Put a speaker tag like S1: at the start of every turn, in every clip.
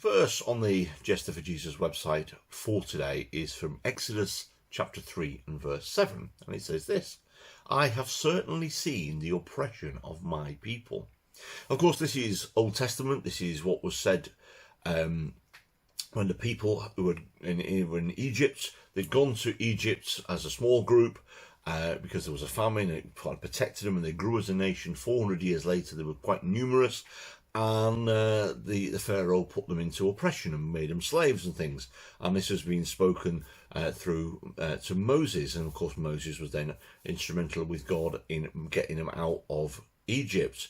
S1: verse on the Jester for Jesus website for today is from Exodus chapter 3 and verse 7, and it says this: I have certainly seen the oppression of my people. Of course, this is Old Testament. This is what was said when the people who were in Egypt, they'd gone to Egypt as a small group because there was a famine, and it protected them, and they grew as a nation. 400 years later, they were quite numerous, and the Pharaoh put them into oppression and made them slaves and things. And this has been spoken through to Moses, and of course Moses was then instrumental with God in getting them out of Egypt.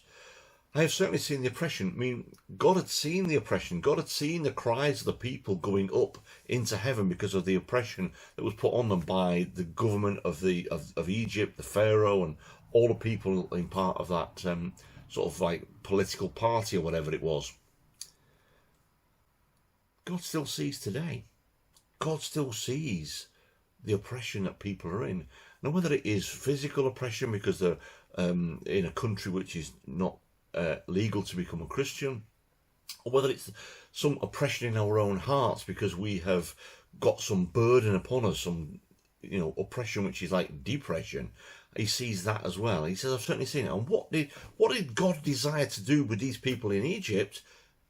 S1: I have certainly seen the oppression. I mean, God had seen the oppression. God had seen the cries of the people going up into heaven because of the oppression that was put on them by the government of Egypt, the Pharaoh, and all the people in part of that sort of like political party or whatever it was. God still sees today. God still sees the oppression that people are in. Now, whether it is physical oppression because they're in a country which is not legal to become a Christian, or whether it's some oppression in our own hearts because we have got some burden upon us, some oppression which is like depression. He sees that as well. He says, I've certainly seen it. And what did God desire to do with these people in Egypt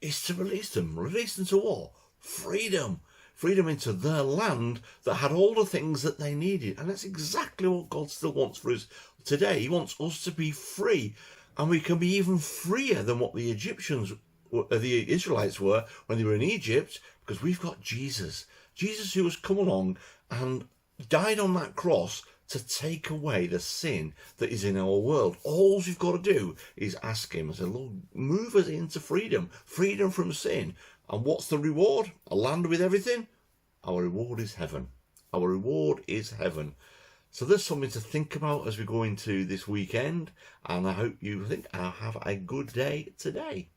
S1: is to release them. Release them to what? Freedom. Freedom into their land that had all the things that they needed. And that's exactly what God still wants for us today. He wants us to be free. And we can be even freer than what the Israelites were when they were in Egypt, because we've got Jesus. Jesus, who has come along and died on that cross to take away the sin that is in our world. All we've got to do is ask him and say, Lord, move us into freedom, freedom from sin. And what's the reward? A land with everything? Our reward is heaven. Our reward is heaven. So there's something to think about as we go into this weekend, and I hope you think I'll have a good day today.